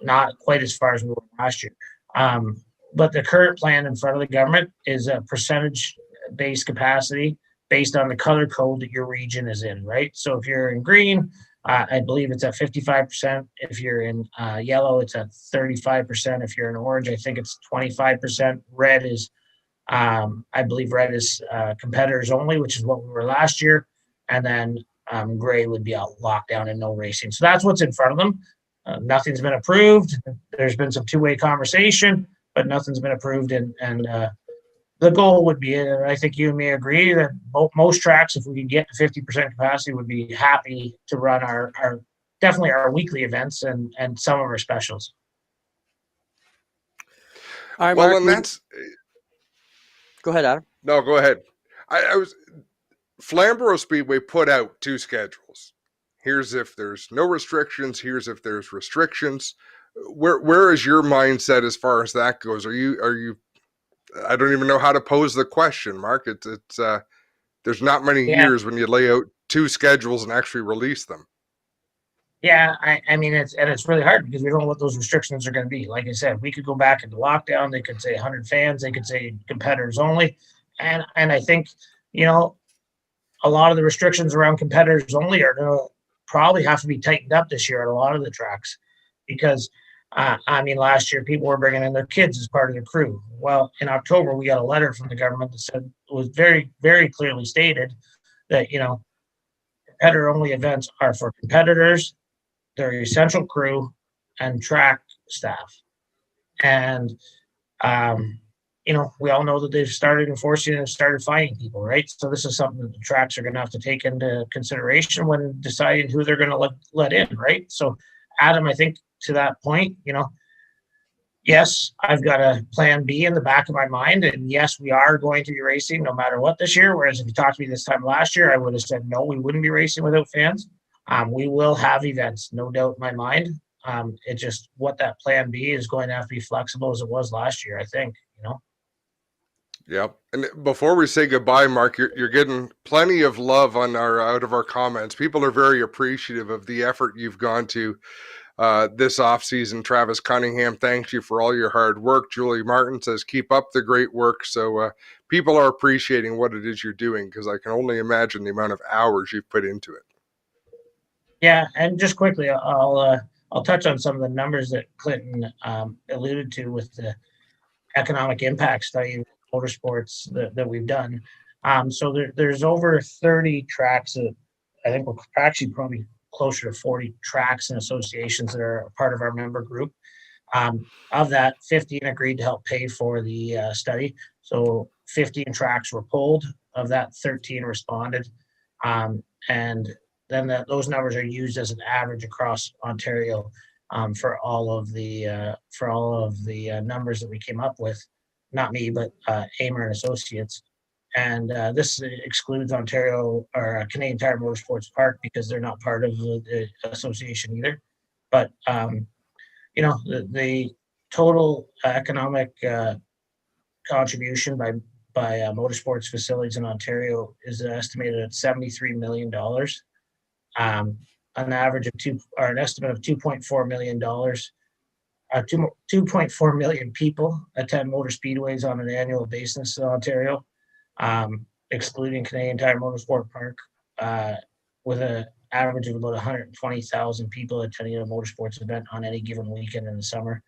not quite as far as we were last year. but the current plan in front of the government is a percentage-based capacity based on the color code that your region is in, right? So if you're in green, I believe it's at 55%. If you're in yellow, it's at 35%. If you're in orange, I think it's 25%. Red is, I believe red is competitors only, which is what we were last year. And then gray would be a lockdown and no racing. So that's what's in front of them. Nothing's been approved. There's been some two-way conversation, but nothing's been approved. And the goal would be, and I think you and me agree, that most tracks, if we can get to 50% capacity, would be happy to run our definitely our weekly events and some of our specials. All right, Well, Mark, and that's go ahead, Adam. no, go ahead. I was Flamborough Speedway put out 2 schedules. Here's if there's no restrictions. Here's if there's restrictions. Where is your mindset as far as that goes? Are you? I don't even know how to pose the question, Mark. It's there's not many years when you lay out 2 schedules and actually release them. Yeah, I mean, it's really hard because we don't know what those restrictions are going to be. Like I said, we could go back into lockdown. They could say 100 fans. They could say competitors only. And I think, you know, a lot of the restrictions around competitors only are going to probably have to be tightened up this year at a lot of the tracks because, I mean, last year people were bringing in their kids as part of the crew. Well, in October, we got a letter from the government that said it was very, very clearly stated that, you know, competitor-only events are for competitors, their essential crew, and track staff. And, you know, we all know that they've started enforcing and started fining people, right? So this is something that the tracks are going to have to take into consideration when deciding who they're going to let in, right? So, Adam, I think to that point, you know, yes, I've got a plan B in the back of my mind. And yes, we are going to be racing no matter what this year. Whereas if you talked to me this time last year, I would have said, no, we wouldn't be racing without fans. We will have events, no doubt in my mind. It's just what that plan B is going to have to be flexible as it was last year, I think, you know. Yep. And before we say goodbye, Mark, you're getting plenty of love on out of our comments. People are very appreciative of the effort you've gone to this off season. Travis Cunningham, thanks you for all your hard work. Julie Martin says, keep up the great work. So people are appreciating what it is you're doing because I can only imagine the amount of hours you've put into it. Yeah, and just quickly, I'll touch on some of the numbers that Clinton alluded to with the economic impact study of motorsports that we've done. So there's over 30 tracks that I think we're actually probably closer to 40 tracks and associations that are part of our member group. Of that, 15 agreed to help pay for the study. So 15 tracks were pulled. Of that, 13 responded. And then those numbers are used as an average across Ontario for all of the numbers that we came up with. Not me, but Amer and Associates. And this excludes Ontario or Canadian Tire Motorsports Park because they're not part of the association either. But you know, the total economic contribution by motorsports facilities in Ontario is estimated at $73 million. An average of an estimate of $2.4 million. 2.4 million people attend motor speedways on an annual basis in Ontario, excluding Canadian Tire Motorsport Park, with an average of about 120,000 people attending a motorsports event on any given weekend in the summer,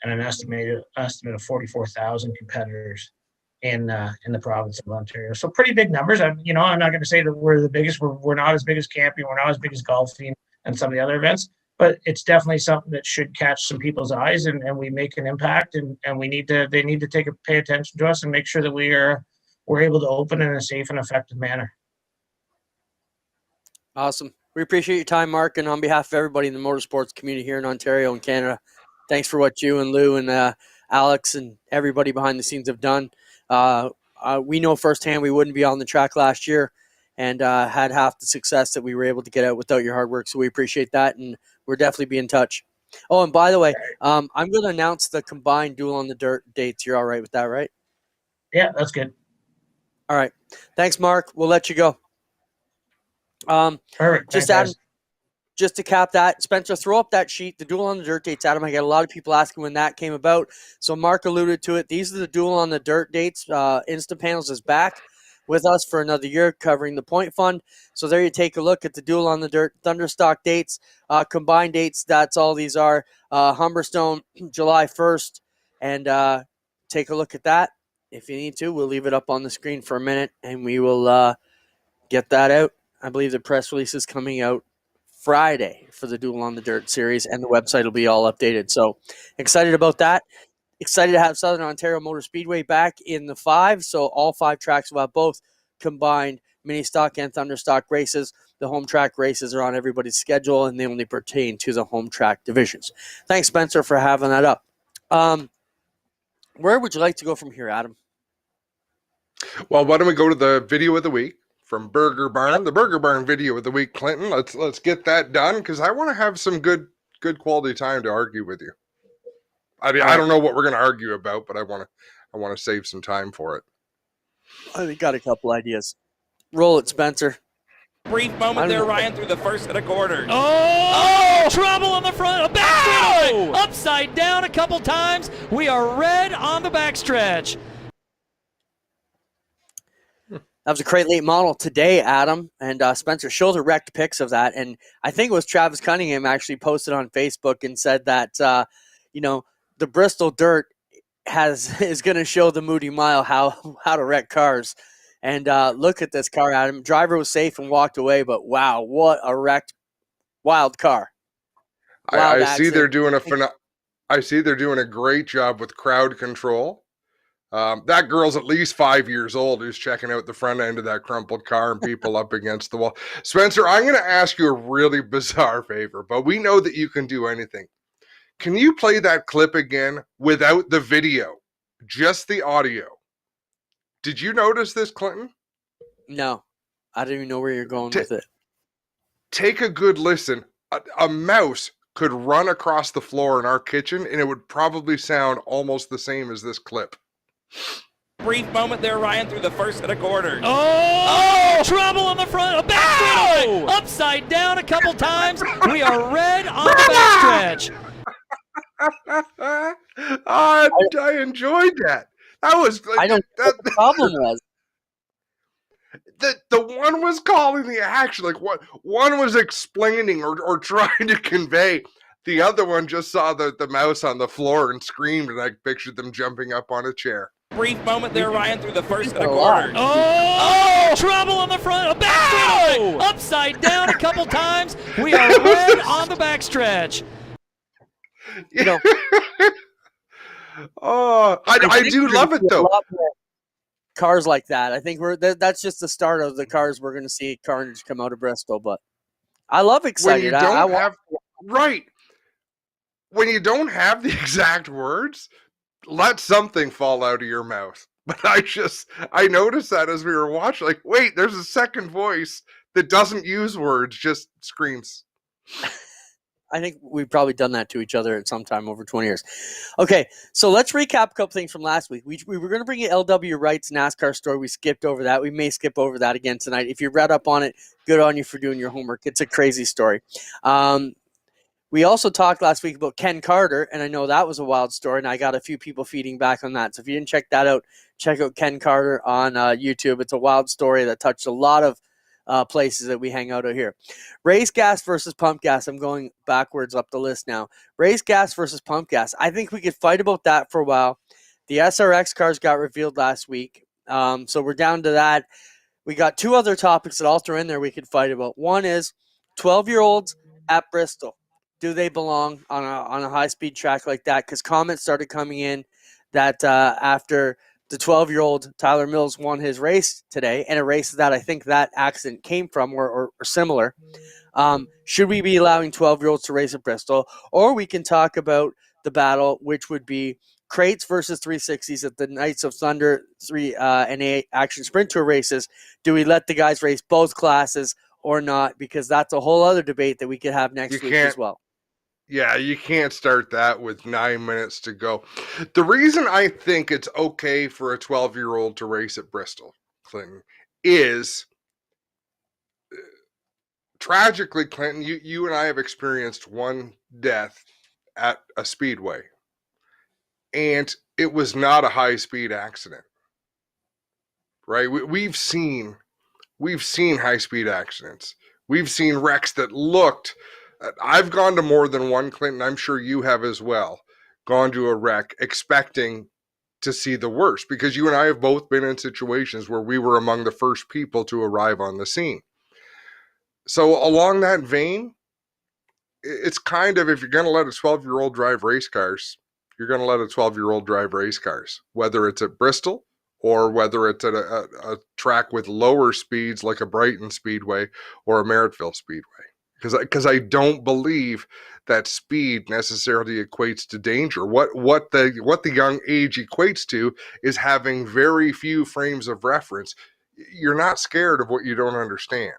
and an estimate of 44,000 competitors in the province of Ontario. So pretty big numbers. I'm not going to say that we're the biggest. We're not as big as camping. We're not as big as golfing and some of the other events. But it's definitely something that should catch some people's eyes, and we make an impact, and they need to pay attention to us and make sure that we're able to open in a safe and effective manner. Awesome. We appreciate your time, Mark, and on behalf of everybody in the motorsports community here in Ontario and Canada, thanks for what you and Lou and Alex and everybody behind the scenes have done. We know firsthand we wouldn't be on the track last year and had half the success that we were able to get out without your hard work, so we appreciate that, and we'll definitely be in touch. Oh, and by the way, I'm going to announce the combined Duel on the Dirt dates. You're all right with that, right? Yeah, that's good. All right. Thanks, Mark. We'll let you go. Perfect. Just Thanks, just to cap that, Spencer, throw up that sheet, the Duel on the Dirt dates, Adam. I got a lot of people asking when that came about. So Mark alluded to it. These are the Duel on the Dirt dates. Instant Panels is back with us for another year covering the Point Fund. So there you take a look at the Duel on the Dirt Thunderstock dates, combined dates. That's all these are. Humberstone, July 1st. And take a look at that. If you need to, we'll leave it up on the screen for a minute, and we will get that out. I believe the press release is coming out Friday for the Duel on the Dirt series, and the website will be all updated. So excited about that. Excited to have Southern Ontario Motor Speedway back in the 5. So all 5 tracks will have both combined mini stock and Thunderstock races. The home track races are on everybody's schedule, and they only pertain to the home track divisions. Thanks, Spencer, for having that up. Where would you like to go from here, Adam? Well, why don't we go to the video of the week from Burger Barn, the Burger Barn video of the week, Clinton. Let's get that done, because I want to have some good quality time to argue with you. I mean, I don't know what we're going to argue about, but I want to save some time for it. I got a couple ideas. Roll it, Spencer. Brief moment there, Ryan, through the first set of quarters. Oh, trouble on the front. Backstretch. Upside down a couple times. We are red on the backstretch. That was a Crate Late model today, Adam, and Spencer showed the wrecked pics of that. And I think it was Travis Cunningham actually posted on Facebook and said that, the Bristol Dirt is going to show the Moody Mile how to wreck cars. And look at this car, Adam. Driver was safe and walked away, but wow, what a wrecked wild car. I see they're doing a great job with crowd control. That girl's at least 5 years old who's checking out the front end of that crumpled car and people up against the wall. Spencer, I'm going to ask you a really bizarre favor, but we know that you can do anything. Can you play that clip again without the video, just the audio? Did you notice this, Clinton? No, I don't even know where you're going with it. Take a good listen. A mouse could run across the floor in our kitchen, and it would probably sound almost the same as this clip. Brief moment there, Ryan, through the first set of quarters. Oh, trouble on the front. Backstretch. Upside down a couple times. We are red on the backstretch. I enjoyed that. That was. I don't know what the problem was. The one was calling the action, like what one was explaining or trying to convey. The other one just saw the mouse on the floor and screamed, and I pictured them jumping up on a chair. Brief moment there, Ryan, through the first set of quarters. Oh, trouble on the front. Backstretch. Upside down a couple times. We are red on the backstretch. I do love it though. Cars like that. I think that's just the start of the cars we're going to see carnage come out of Bristol. But I love excited. When you don't have the exact words, let something fall out of your mouth. But I noticed that as we were watching, like, wait, there's a second voice that doesn't use words, just screams. I think we've probably done that to each other at some time over 20 years. Okay, so let's recap a couple things from last week. We were going to bring you LW Wright's NASCAR story. We skipped over that. We may skip over that again tonight. If you read up on it, good on you for doing your homework. It's a crazy story. We also talked last week about Ken Carter, and I know that was a wild story, and I got a few people feeding back on that. So if you didn't check that out, check out Ken Carter on YouTube. It's a wild story that touched a lot of places that we hang out here. Race gas versus pump gas. I'm going backwards up the list now. Race gas versus pump gas. I think we could fight about that for a while. The SRX cars got revealed last week. So we're down to that. We got 2 other topics that I'll throw in there we could fight about. One is 12-year-olds at Bristol. Do they belong on a high-speed track like that? Because comments started coming in that after the 12-year-old Tyler Mills won his race today, and a race that I think that accident came from or similar. Should we be allowing 12-year-olds to race at Bristol? Or we can talk about the battle, which would be crates versus 360s at the Knights of Thunder 3 and 8 Action Sprint Tour races. Do we let the guys race both classes or not? Because that's a whole other debate that we could have next week as well. Yeah, you can't start that with 9 minutes to go. The reason I think it's okay for a 12-year-old to race at Bristol, Clinton, is tragically, Clinton, you and I have experienced one death at a speedway, and it was not a high-speed accident, right? We've seen high-speed accidents. We've seen wrecks that looked. I've gone to more than one, Clinton. I'm sure you have as well. Gone to a wreck expecting to see the worst, because you and I have both been in situations where we were among the first people to arrive on the scene. So along that vein, it's kind of, if you're going to let a 12-year-old drive race cars, you're going to let a 12-year-old drive race cars, whether it's at Bristol or whether it's at a track with lower speeds like a Brighton Speedway or a Merrittville Speedway. Because I don't believe that speed necessarily equates to danger. What the young age equates to is having very few frames of reference. You're not scared of what you don't understand.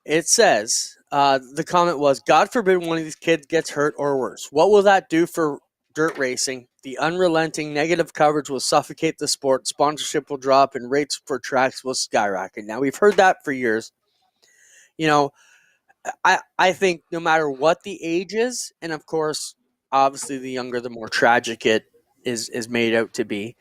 It says, the comment was, God forbid one of these kids gets hurt or worse. What will that do for dirt racing? The unrelenting negative coverage will suffocate the sport. Sponsorship will drop and rates for tracks will skyrocket. Now, we've heard that for years. You know, I think no matter what the age is, and of course, obviously the younger, the more tragic it is made out to be.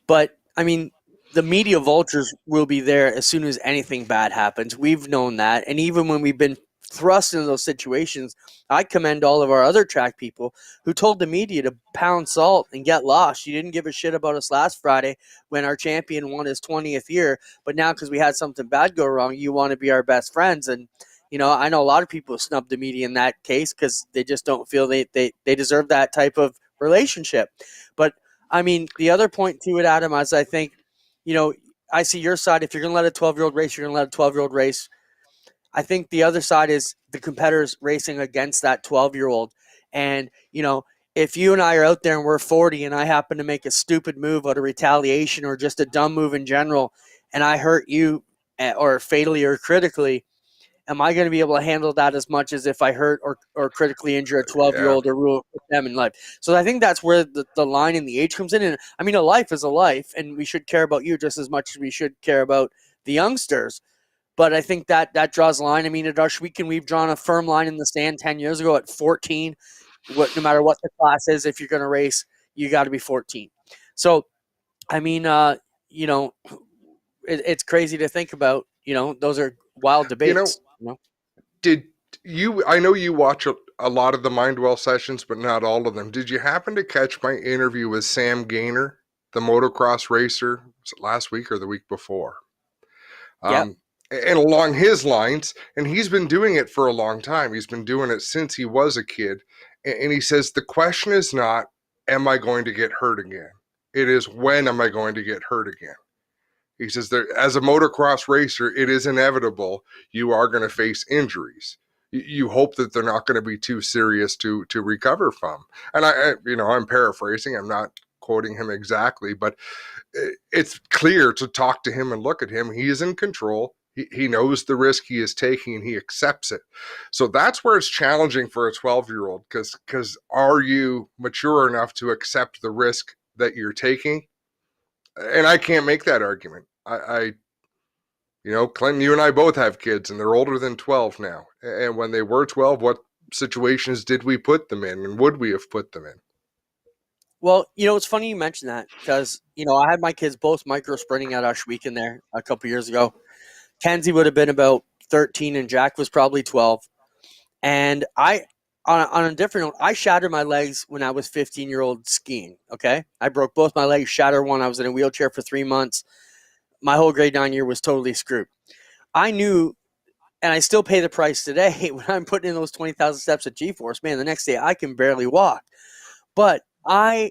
But, I mean, the media vultures will be there as soon as anything bad happens. We've known that. And even when we've been thrust into those situations, I commend all of our other track people who told the media to pound salt and get lost. You didn't give a shit about us last Friday when our champion won his 20th year. But now because we had something bad go wrong, you want to be our best friends. And, you know, I know a lot of people snub the media in that case because they just don't feel they deserve that type of relationship. But, I mean, the other point to it, Adam, is I think, you know, I see your side. If you're going to let a 12-year-old race, you're going to let a 12-year-old race. I think the other side is the competitors racing against that 12-year-old. And, you know, if you and I are out there and we're 40 and I happen to make a stupid move out of retaliation or just a dumb move in general, and I hurt you or fatally or critically, am I going to be able to handle that as much as if I hurt or critically injure a 12-year-old or ruin them in life? So I think that's where the line in the age comes in. And I mean, a life is a life, and we should care about you just as much as we should care about the youngsters. But I think that draws a line. I mean, at Arshweekend, we've drawn a firm line in the sand 10 years ago at 14. No matter what the class is, if you're going to race, you got to be 14. So, I mean, you know, it's crazy to think about. You know, those are wild debates. Did you? I know you watch a lot of the Mindwell sessions, but not all of them. Did you happen to catch my interview with Sam Gaynor, the motocross racer? Was it last week or the week before? Yeah. And along his lines, and he's been doing it for a long time. He's been doing it since he was a kid. And he says, the question is not, am I going to get hurt again? It is, when am I going to get hurt again? He says, as a motocross racer, it is inevitable you are going to face injuries. You hope that they're not going to be too serious to recover from. And I'm paraphrasing. I'm not quoting him exactly, but it's clear to talk to him and look at him. He is in control. He knows the risk he is taking and he accepts it. So that's where it's challenging for a 12-year-old, because are you mature enough to accept the risk that you're taking? And I can't make that argument. Clinton, you and I both have kids and they're older than 12 now. And when they were 12, what situations did we put them in, and would we have put them in? Well, it's funny you mentioned that because, I had my kids both micro sprinting at Arshweekend there a couple years ago. Kenzie would have been about 13 and Jack was probably 12. And on a different note, I shattered my legs when I was 15-year-old skiing, okay? I broke both my legs, shattered one. I was in a wheelchair for 3 months. My whole grade 9 year was totally screwed. I knew, and I still pay the price today, when I'm putting in those 20,000 steps at G-Force, man, the next day I can barely walk. But I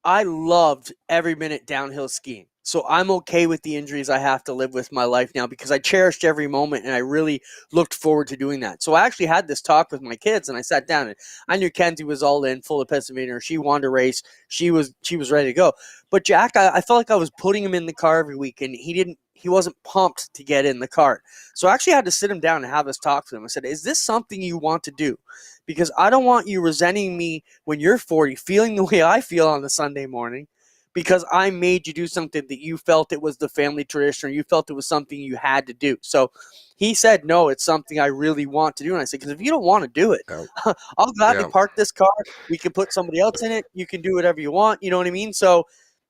loved every minute downhill skiing. So I'm okay with the injuries I have to live with my life now because I cherished every moment and I really looked forward to doing that. So I actually had this talk with my kids and I sat down and I knew Kenzie was all in, full of Pennsylvania. She wanted to race. She was ready to go. But Jack, I felt like I was putting him in the car every week and he wasn't pumped to get in the cart. So I actually had to sit him down and have this talk with him. I said, is this something you want to do? Because I don't want you resenting me when you're 40, feeling the way I feel on the Sunday morning, because I made you do something that you felt it was the family tradition or you felt it was something you had to do. So he said, no, it's something I really want to do. And I said, because if you don't want to do it, Yeah. I'll gladly Yeah. park this car. We can put somebody else in it. You can do whatever you want. You know what I mean? So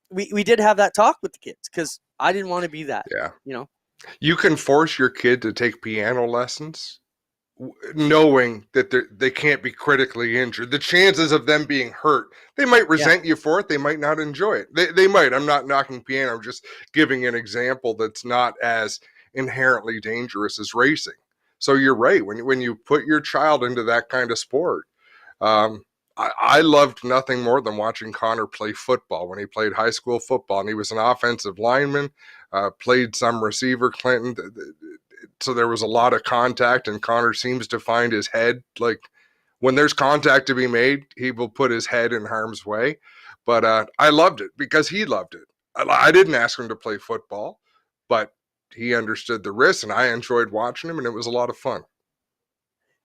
we did have that talk with the kids because I didn't want to be that. Yeah. You know? You can force your kid to take piano lessons knowing that they can't be critically injured. The chances of them being hurt, they might resent you for it. They might not enjoy it. They might. I'm not knocking piano. I'm just giving an example that's not as inherently dangerous as racing. So you're right. When you put your child into that kind of sport, I loved nothing more than watching Connor play football when he played high school football, and he was an offensive lineman, played some receiver, Clinton. So there was a lot of contact, and Connor seems to find his head. Like when there's contact to be made, he will put his head in harm's way. But I loved it because he loved it. I didn't ask him to play football, but he understood the risks, and I enjoyed watching him, and it was a lot of fun.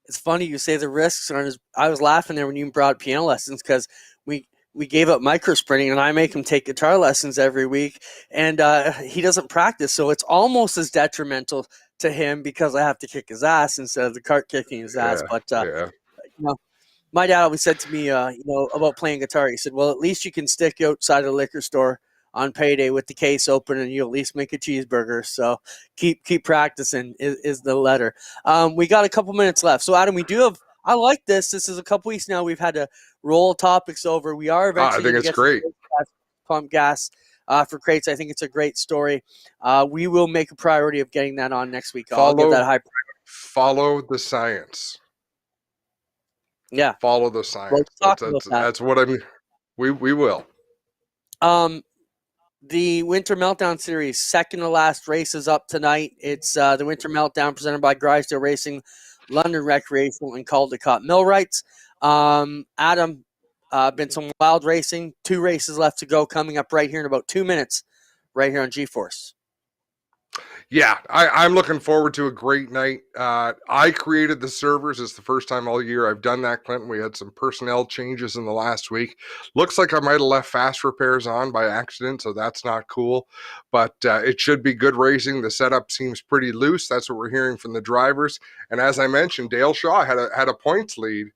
It's funny you say the risks, and I was laughing there when you brought piano lessons because we gave up micro sprinting, and I make him take guitar lessons every week, and he doesn't practice, so it's almost as detrimental to him because I have to kick his ass instead of the cart kicking his ass. But you know, my dad always said to me, about playing guitar. He said, "Well, at least you can stick outside of the liquor store on payday with the case open, and you at least make a cheeseburger." So keep practicing is the letter. We got a couple minutes left. So Adam, we do have. I like this. This is a couple weeks now. We've had to roll topics over. We are eventually. I think it's great. Pump gas for crates. I think it's a great story. We will make a priority of getting that on next week. I'll give that high priority. Follow the science. Yeah. Follow the science. That's what I mean. We will. The Winter Meltdown Series, second to last race is up tonight. It's the Winter Meltdown presented by Grisdale Racing, London Recreational, and Caldecott Millwrights. Adam, been some wild racing. 2 races left to go coming up right here in about 2 minutes, right here on G-Force. Yeah, I'm looking forward to a great night. I created the servers. It's the first time all year I've done that, Clinton. We had some personnel changes in the last week. Looks like I might have left fast repairs on by accident, so that's not cool. But it should be good racing. The setup seems pretty loose. That's what we're hearing from the drivers. And as I mentioned, Dale Shaw had a points lead,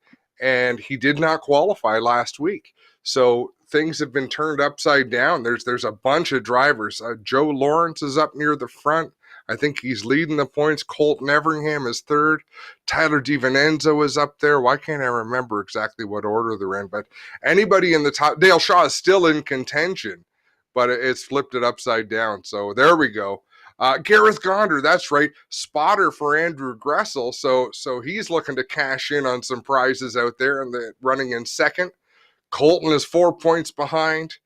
and he did not qualify last week. So things have been turned upside down. There's a bunch of drivers. Joe Lawrence is up near the front. I think he's leading the points. Colton Everingham is third. Tyler DiVincenzo is up there. Why can't I remember exactly what order they're in? But anybody in the top, Dale Shaw is still in contention, but it's flipped it upside down. So there we go. Gareth Gonder, that's right, spotter for Andrew Gressel. So he's looking to cash in on some prizes out there and running in second. Colton is 4 points behind.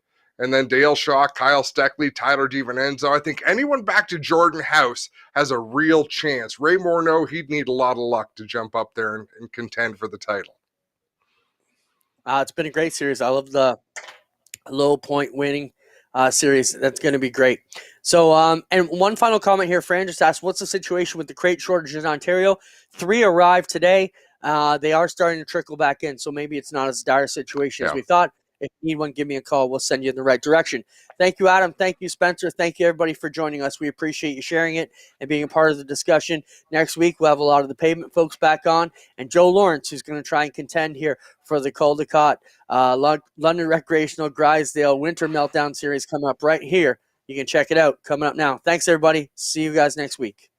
And then Dale Shaw, Kyle Steckley, Tyler DiVincenzo. I think anyone back to Jordan House has a real chance. Ray Morneau, he'd need a lot of luck to jump up there and contend for the title. It's been a great series. I love the low point winning series. That's going to be great. So, and one final comment here. Fran just asked, what's the situation with the crate shortages in Ontario? 3 arrived today. They are starting to trickle back in, so maybe it's not as dire a situation as we thought. If you need one, give me a call. We'll send you in the right direction. Thank you, Adam. Thank you, Spencer. Thank you, everybody, for joining us. We appreciate you sharing it and being a part of the discussion. Next week, we'll have a lot of the pavement folks back on, and Joe Lawrence, who's going to try and contend here for the Caldecott London Recreational Grisdale Winter Meltdown Series coming up right here. You can check it out coming up now. Thanks, everybody. See you guys next week.